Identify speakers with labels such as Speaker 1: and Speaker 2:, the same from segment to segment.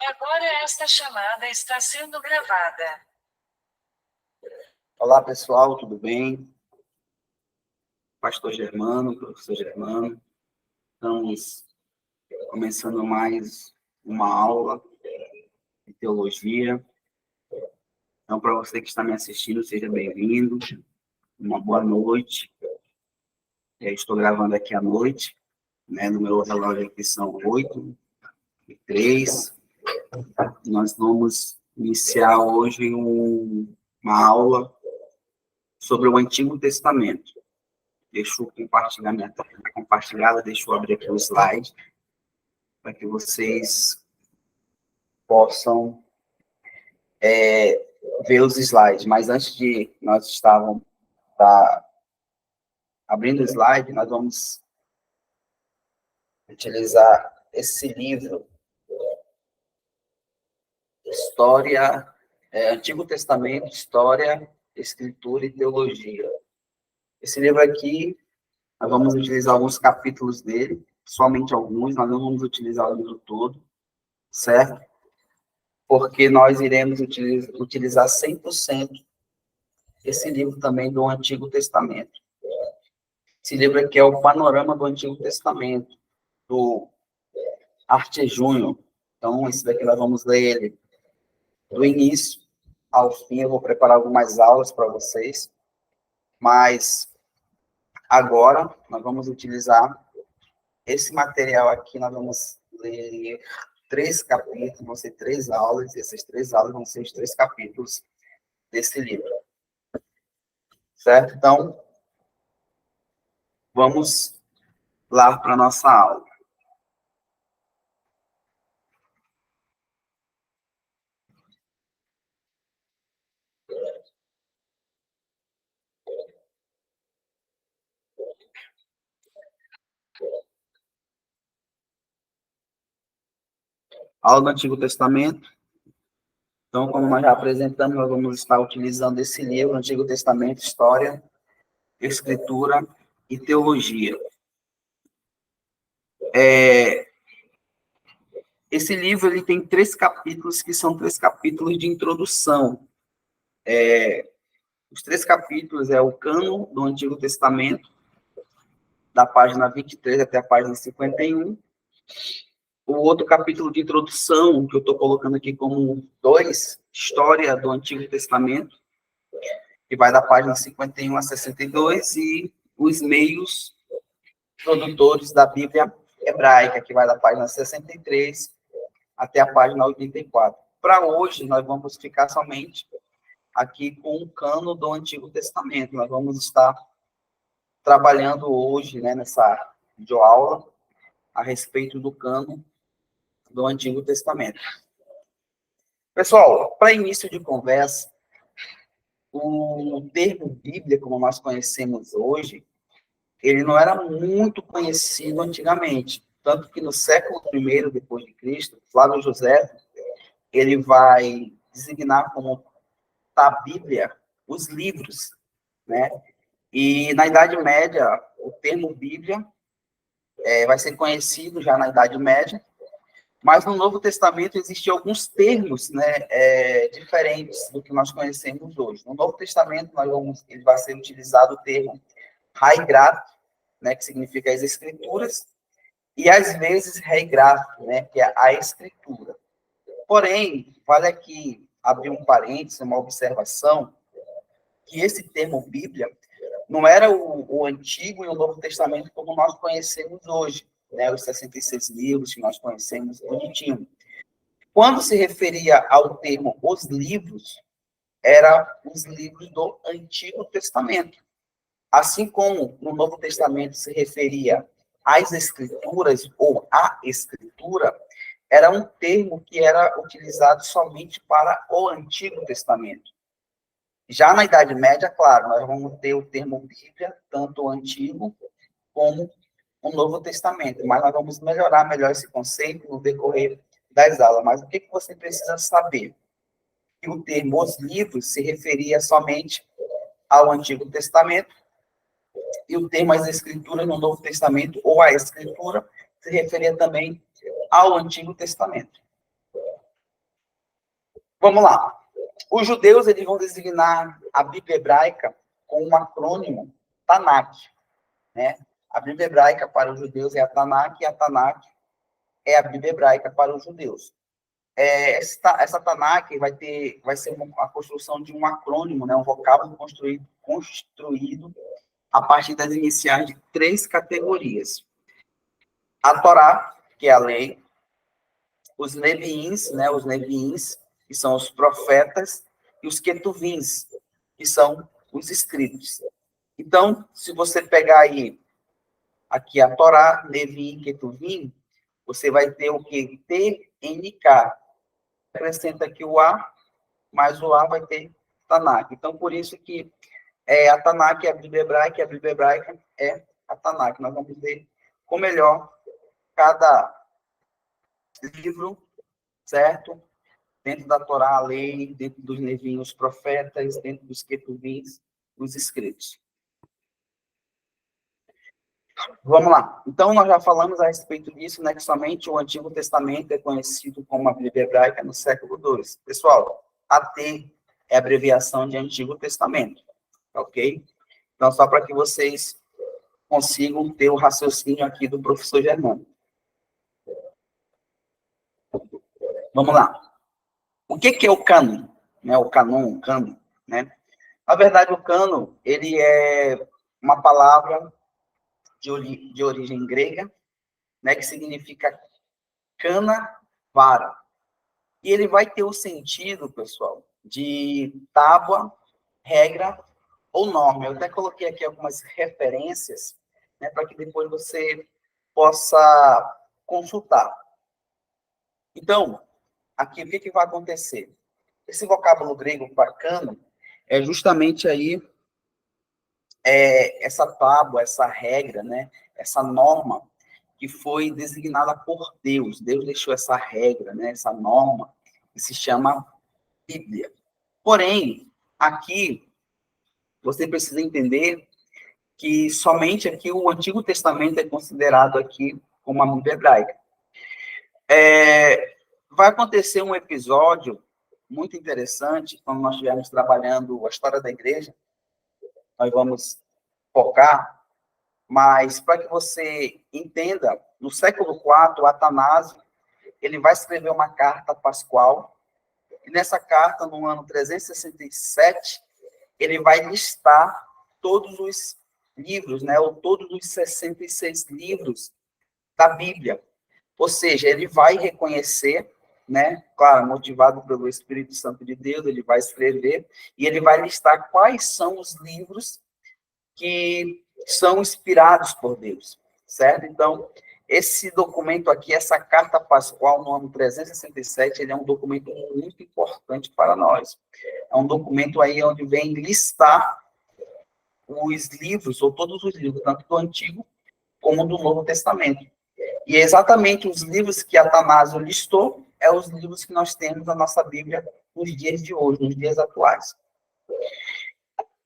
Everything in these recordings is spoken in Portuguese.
Speaker 1: Agora esta chamada está sendo gravada.
Speaker 2: Olá, pessoal, tudo bem? Pastor Germano, professor Germano. Estamos começando mais uma aula de teologia. Então, para você que está me assistindo, seja bem-vindo. Uma boa noite. Estou gravando aqui à noite, né? No meu relógio aqui são 8h03. Nós vamos iniciar hoje uma aula sobre o Antigo Testamento. Deixa eu compartilhar minha tela compartilhada, deixa eu abrir aqui o slide, para que vocês possam ver os slides. Mas antes de nós estávamos abrindo o slide, nós vamos utilizar esse livro, História, Antigo Testamento, História, Escritura e Teologia. Esse livro aqui, nós vamos utilizar alguns capítulos dele, somente alguns, nós não vamos utilizar o livro todo, certo? Porque nós iremos utilizar 100% esse livro também do Antigo Testamento. Esse livro aqui é o Panorama do Antigo Testamento, do Arte Júnior. Então, esse daqui nós vamos ler ele do início ao fim. Eu vou preparar algumas aulas para vocês, mas agora nós vamos utilizar esse material aqui, nós vamos ler 3 capítulos, vão ser 3 aulas, e essas 3 aulas vão ser os 3 capítulos desse livro. Certo? Então, vamos lá para a nossa aula. Aula do Antigo Testamento. Então, como nós já apresentamos, nós vamos estar utilizando esse livro, Antigo Testamento, História, Escritura e Teologia. Esse livro ele tem 3 capítulos, que são 3 capítulos de introdução. Os 3 capítulos é o cânon do Antigo Testamento, da página 23 até a página 51. O outro capítulo de introdução, que eu estou colocando aqui como 2, História do Antigo Testamento, que vai da página 51 a 62, e os meios produtores da Bíblia hebraica, que vai da página 63 até a página 84. Para hoje, nós vamos ficar somente aqui com o cano do Antigo Testamento. Nós vamos estar trabalhando hoje, né, nessa videoaula, a respeito do cano do Antigo Testamento. Pessoal, para início de conversa, o termo Bíblia, como nós conhecemos hoje, ele não era muito conhecido antigamente. Tanto que no século I depois de Cristo, Flávio José, ele vai designar como a Bíblia os livros, né? E na Idade Média, o termo Bíblia vai ser conhecido já na Idade Média, mas no Novo Testamento existem alguns termos, né, diferentes do que nós conhecemos hoje. No Novo Testamento, ele vai ser utilizado o termo Raigrato, né, que significa as Escrituras, e às vezes Reigrato, né, que é a Escritura. Porém, vale aqui abrir um parênteses, uma observação, que esse termo Bíblia não era o Antigo e o Novo Testamento como nós conhecemos hoje, né, os 66 livros que nós conhecemos bonitinho. Quando se referia ao termo os livros, eram os livros do Antigo Testamento. Assim como no Novo Testamento se referia às Escrituras ou à Escritura, era um termo que era utilizado somente para o Antigo Testamento. Já na Idade Média, claro, nós vamos ter o termo Bíblia, tanto o Antigo como o Novo Testamento, mas nós vamos melhorar esse conceito no decorrer das aulas. Mas o que você precisa saber? Que o termo os livros se referia somente ao Antigo Testamento, e o termo as Escrituras no Novo Testamento, ou a Escritura, se referia também ao Antigo Testamento. Vamos lá. Os judeus, eles vão designar a Bíblia hebraica com um acrônimo Tanakh, né? A Bíblia hebraica para os judeus é a Tanakh, e a Tanakh é a Bíblia hebraica para os judeus. Essa Tanakh vai ser a construção de um acrônimo, né? Um vocábulo construído a partir das iniciais de 3 categorias. A Torá, que é a lei, os Neviins, né? Os Neviins, que são os profetas, e os Ketuvins, que são os escritos. Então, se você pegar aí aqui a Torá, Neviim, Ketuvim, você vai ter o que? TNK. Acrescenta aqui o A, mais o A vai ter Tanakh. Então, por isso que a Tanakh é a Bíblia hebraica, e a Bíblia hebraica é a Tanakh. Nós vamos ver com melhor cada livro, certo? Dentro da Torá, a lei, dentro dos Neviim, os profetas, dentro dos Ketuvins, os escritos. Vamos lá. Então, nós já falamos a respeito disso, né, que somente o Antigo Testamento é conhecido como a Bíblia hebraica no século II. Pessoal, AT é a abreviação de Antigo Testamento, ok? Então, só para que vocês consigam ter o raciocínio aqui do professor Germano. Vamos lá. O que é o cânon? Né, o canon, o cânon, né? Na verdade, o cânon, ele é uma palavra de origem grega, né, que significa cana, vara. E ele vai ter o sentido, pessoal, de tábua, regra ou norma. Eu até coloquei aqui algumas referências, né, para que depois você possa consultar. Então, aqui o que vai acontecer? Esse vocábulo grego para cano é justamente aí essa tábua, essa regra, né, essa norma que foi designada por Deus. Deus deixou essa regra, né, essa norma, que se chama Bíblia. Porém, aqui, você precisa entender que somente aqui o Antigo Testamento é considerado aqui como a Bíblia hebraica. Vai acontecer um episódio muito interessante, quando nós estivermos trabalhando a história da igreja, nós vamos focar, mas para que você entenda, no século IV, Atanásio, ele vai escrever uma carta pascual, e nessa carta, no ano 367, ele vai listar todos os livros, né, ou todos os 66 livros da Bíblia. Ou seja, ele vai reconhecer, né, claro, motivado pelo Espírito Santo de Deus, ele vai escrever, e ele vai listar quais são os livros que são inspirados por Deus, certo? Então, esse documento aqui, essa carta pascual no ano 367, ele é um documento muito importante para nós. É um documento aí onde vem listar os livros, ou todos os livros, tanto do Antigo como do Novo Testamento. E é exatamente os livros que Atanásio listou, é os livros que nós temos na nossa Bíblia nos dias de hoje, nos dias atuais.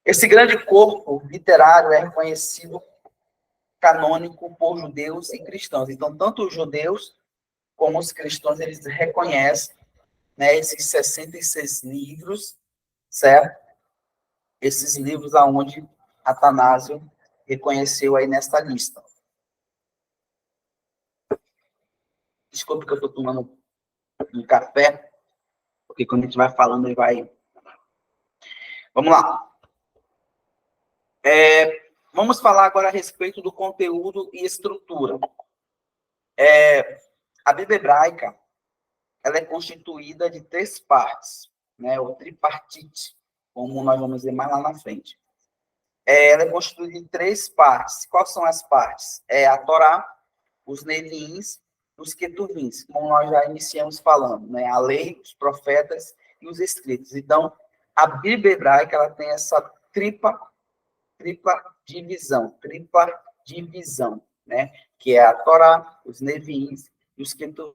Speaker 2: Esse grande corpo literário é reconhecido canônico por judeus e cristãos. Então, tanto os judeus como os cristãos, eles reconhecem, né, esses 66 livros, certo? Esses livros aonde Atanásio reconheceu aí nesta lista. Desculpe que eu estou tomando um café, porque quando a gente vai falando, ele vai... Vamos lá. Vamos falar agora a respeito do conteúdo e estrutura. A Bíblia hebraica, ela é constituída de 3 partes, né, ou tripartite, como nós vamos ver mais lá na frente. Ela é constituída de 3 partes. Quais são as partes? A Torá, os Neviins, os Ketuvins, como nós já iniciamos falando, né, a lei, os profetas e os escritos. Então, a Bíblia hebraica, ela tem essa tripla divisão, né? Que é a Torá, os Neviins e os Ketuvins.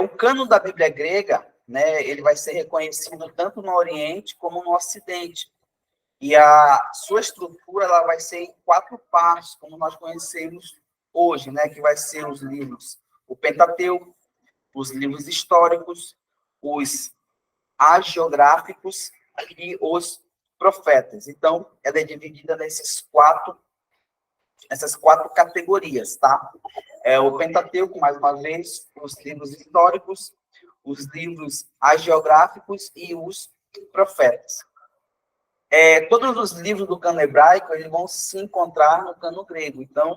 Speaker 2: O cânon da Bíblia grega, né, ele vai ser reconhecido tanto no Oriente como no Ocidente. E a sua estrutura ela vai ser em 4 partes, como nós conhecemos hoje, né, que vai ser os livros, o Pentateuco, os livros históricos, os hagiográficos e os profetas. Então, ela é dividida nessas quatro categorias, tá? O Pentateuco, mais uma vez, os livros históricos, os livros hagiográficos e os profetas. Todos os livros do cano hebraico, eles vão se encontrar no cano grego. Então,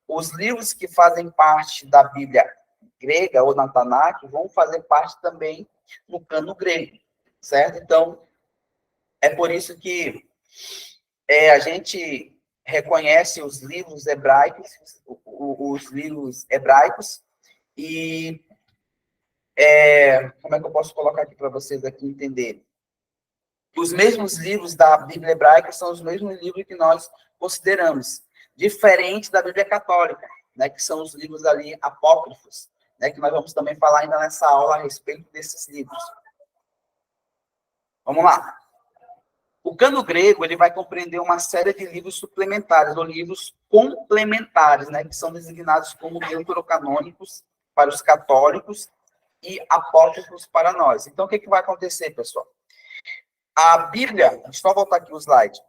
Speaker 2: os livros que fazem parte da Bíblia grega ou na Tanakh vão fazer parte também no cano grego, certo? Então, é por isso que a gente reconhece os livros hebraicos, e como é que eu posso colocar aqui para vocês aqui entenderem? Os mesmos livros da Bíblia hebraica são os mesmos livros que nós consideramos, diferente da Bíblia católica, né, que são os livros ali apócrifos, né, que nós vamos também falar ainda nessa aula a respeito desses livros. Vamos lá. O cano grego, ele vai compreender uma série de livros suplementares, ou livros complementares, né, que são designados como deuterocanônicos para os católicos e apócrifos para nós. Então, o que vai acontecer, pessoal? A Bíblia, deixa eu só voltar aqui o slide.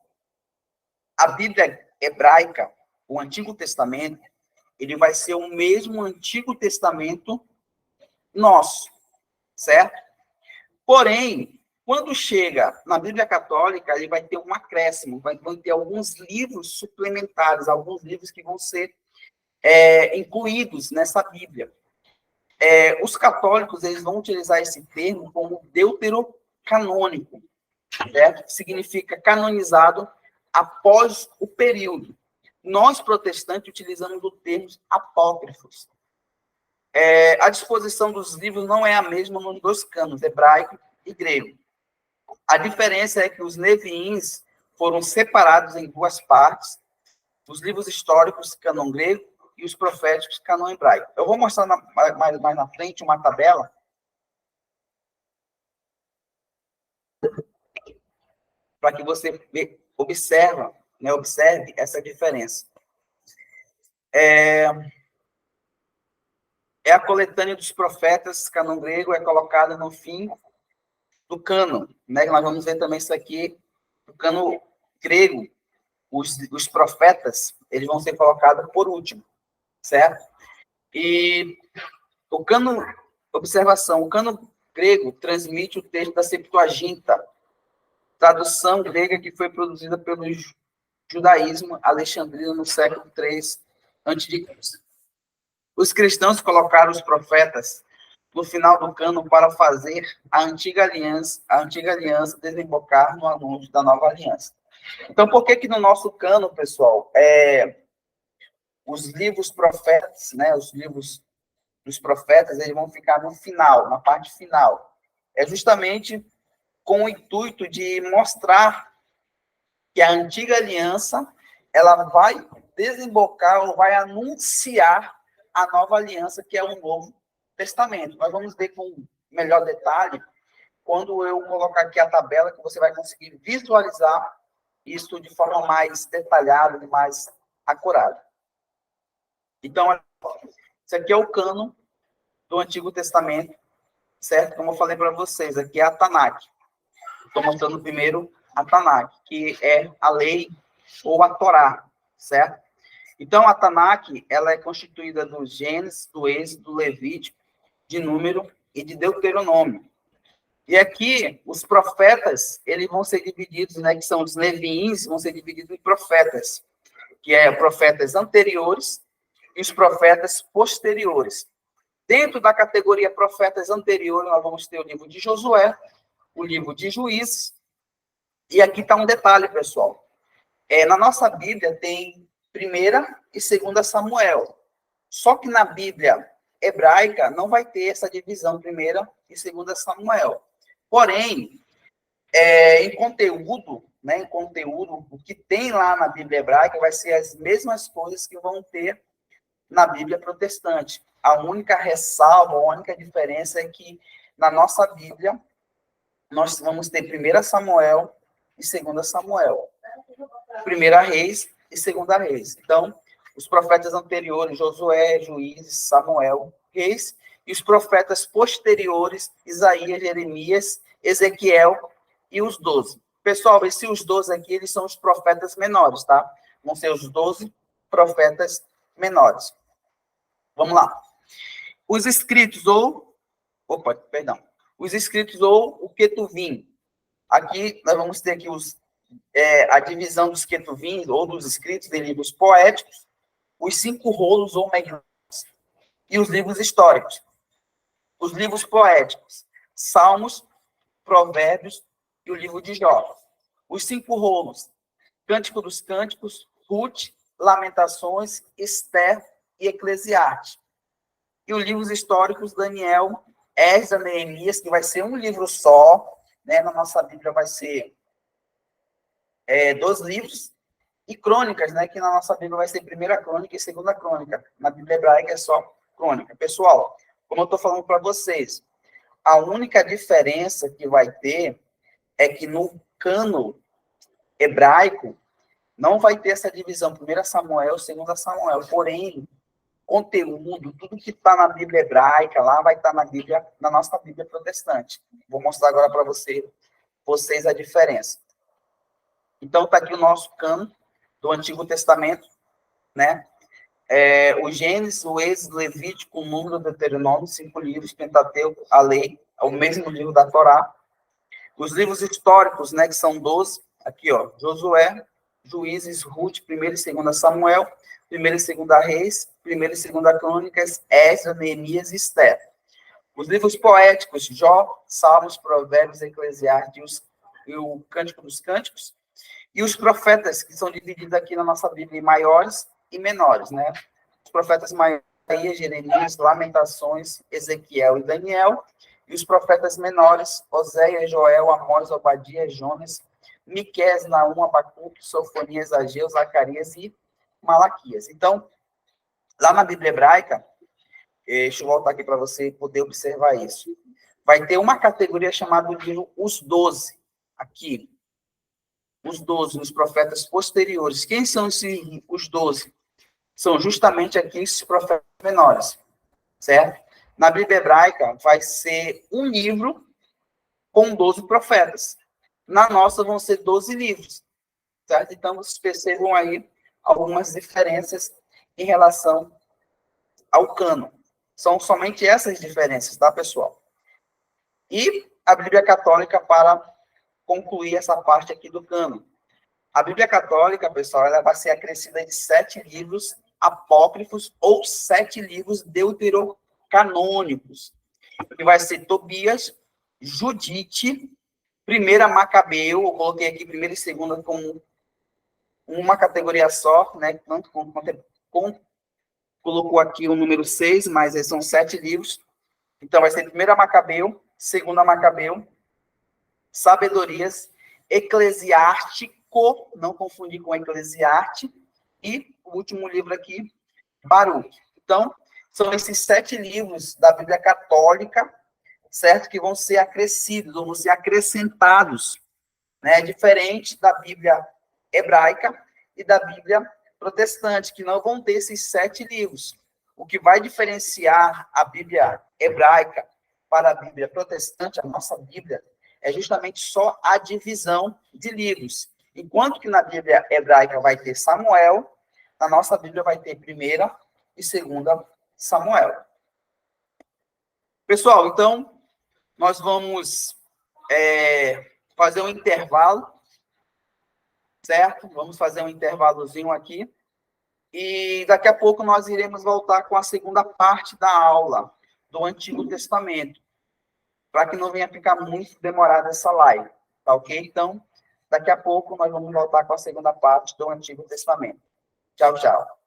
Speaker 2: A Bíblia hebraica, o Antigo Testamento, ele vai ser o mesmo Antigo Testamento nosso, certo? Porém, quando chega na Bíblia Católica, ele vai ter um acréscimo, vai ter alguns livros suplementares, alguns livros que vão ser incluídos nessa Bíblia. Os católicos, eles vão utilizar esse termo como deuterocanônico, certo? Que significa canonizado após o período. Nós, protestantes, utilizamos o termo apócrifos. A disposição dos livros não é a mesma nos dois canos, hebraico e grego. A diferença é que os neviins foram separados em duas partes, os livros históricos, cânon grego, e os proféticos, cânon hebraico. Eu vou mostrar mais na frente uma tabela para que você observe essa diferença. A coletânea dos profetas, cânon grego, é colocada no fim do cânon, né? Nós vamos ver também isso aqui, no cânon grego, os profetas, eles vão ser colocados por último, certo? E o cânon, observação, o cânon grego transmite o texto da Septuaginta, tradução grega que foi produzida pelo judaísmo alexandrino no século III a.C. Os cristãos colocaram os profetas no final do cânon para fazer a antiga aliança desembocar no anúncio da nova aliança. Então, por que no nosso cânon, pessoal, os livros profetas, né, os livros dos profetas, eles vão ficar no final, na parte final? É justamente com o intuito de mostrar que a antiga aliança, ela vai desembocar, ou vai anunciar a nova aliança, que é o Novo Testamento. Nós vamos ver com melhor detalhe quando eu colocar aqui a tabela, que você vai conseguir visualizar isso de forma mais detalhada e mais acurada. Então, isso aqui é o cânon do Antigo Testamento, certo? Como eu falei para vocês, aqui é a Tanakh. Estou mostrando primeiro a Tanakh, que é a lei ou a Torá, certo? Então, a Tanakh, ela é constituída do Gênesis, do Êxodo, do Levítico, de Número e de Deuteronômio. E aqui, os profetas, eles vão ser divididos, né, que são os leviins, vão ser divididos em profetas, que é profetas anteriores e os profetas posteriores. Dentro da categoria profetas anteriores, nós vamos ter o livro de Josué, o livro de Juízes, e aqui está um detalhe, pessoal. Na nossa Bíblia tem 1ª e 2ª Samuel. Só que na Bíblia hebraica não vai ter essa divisão, 1ª e 2ª Samuel. Porém, em conteúdo, o que tem lá na Bíblia hebraica vai ser as mesmas coisas que vão ter na Bíblia protestante. A única ressalva, a única diferença é que na nossa Bíblia nós vamos ter 1ª Samuel e 2ª Samuel. 1ª Reis e 2ª Reis. Então, os profetas anteriores, Josué, Juízes, Samuel, Reis, e os profetas posteriores, Isaías, Jeremias, Ezequiel e os 12. Pessoal, esses 12 aqui, eles são os profetas menores, tá? Vão ser os 12 profetas menores. Vamos lá. Os escritos os escritos ou o Ketuvim. Aqui, nós vamos ter aqui a divisão dos Ketuvim, ou dos escritos de livros poéticos, os 5 rolos ou megilot, e os livros históricos. Os livros poéticos, Salmos, Provérbios e o livro de Jó. Os 5 rolos, Cântico dos Cânticos, Ruth, Lamentações, Esther e Eclesiastes. E os livros históricos, Daniel, Esdras, Neemias, que vai ser um livro só, né? Na nossa Bíblia vai ser 2 livros, e crônicas, né? Que na nossa Bíblia vai ser 1ª crônica e 2ª crônica. Na Bíblia hebraica é só crônica. Pessoal, como eu estou falando para vocês, a única diferença que vai ter é que no cano hebraico não vai ter essa divisão, 1 Samuel, 2 Samuel, porém, conteúdo, tudo que está na Bíblia hebraica, lá vai estar na nossa Bíblia protestante. Vou mostrar agora para vocês a diferença. Então, está aqui o nosso cano do Antigo Testamento, né? O Gênesis, o Êxodo, Levítico, o Número, o Deuteronômio, 5 livros, Pentateuco, a Lei, é o mesmo livro da Torá. Os livros históricos, né, que são 12, aqui, ó, Josué, Juízes, Ruth, 1ª e 2ª Samuel, 1ª e 2ª Reis, 1ª e 2ª Crônicas, Esdras, Neemias e Esther. Os livros poéticos, Jó, Salmos, Provérbios, Eclesiastes e o Cântico dos Cânticos. E os profetas, que são divididos aqui na nossa Bíblia em maiores e menores, né? Os profetas maiores, Jeremias, Lamentações, Ezequiel e Daniel. E os profetas menores, Oséias, Joel, Amós, Obadias, Jonas, Miqueias, Naum, Abacuque, Sofonias, Ageu, Zacarias e Malaquias. Então, lá na Bíblia hebraica, deixa eu voltar aqui para você poder observar isso. Vai ter uma categoria chamada de livro Os 12, aqui. Os 12, os profetas posteriores. Quem são os 12? São justamente aqui esses profetas menores, certo? Na Bíblia hebraica, vai ser um livro com 12 profetas. Na nossa, vão ser 12 livros, certo? Então, vocês percebam aí algumas diferenças em relação ao cânon. São somente essas diferenças, tá, pessoal? E a Bíblia Católica, para concluir essa parte aqui do cânon. A Bíblia Católica, pessoal, ela vai ser acrescida de 7 livros apócrifos ou 7 livros deuterocanônicos, que vai ser Tobias, Judite, 1ª Macabeu, eu coloquei aqui 1ª e 2ª como uma categoria só, né? Tanto colocou aqui o número 6, mas são 7 livros. Então, vai ser 1ª Macabeu, 2ª Macabeu, Sabedorias, Eclesiástico, não confundir com Eclesiastes, e o último livro aqui, Baruque. Então, são esses 7 livros da Bíblia Católica, certo? Que vão ser acrescidos, ou vão ser acrescentados, né? Diferente da Bíblia hebraica e da Bíblia protestante, que não vão ter esses 7 livros. O que vai diferenciar a Bíblia hebraica para a Bíblia protestante, a nossa Bíblia, é justamente só a divisão de livros. Enquanto que na Bíblia hebraica vai ter Samuel, na nossa Bíblia vai ter 1ª e 2ª Samuel. Pessoal, então, nós vamos fazer um intervalo, certo? Vamos fazer um intervalozinho aqui. E daqui a pouco nós iremos voltar com a segunda parte da aula do Antigo Testamento, para que não venha ficar muito demorada essa live, tá ok? Então, daqui a pouco nós vamos voltar com a segunda parte do Antigo Testamento. Tchau, tchau.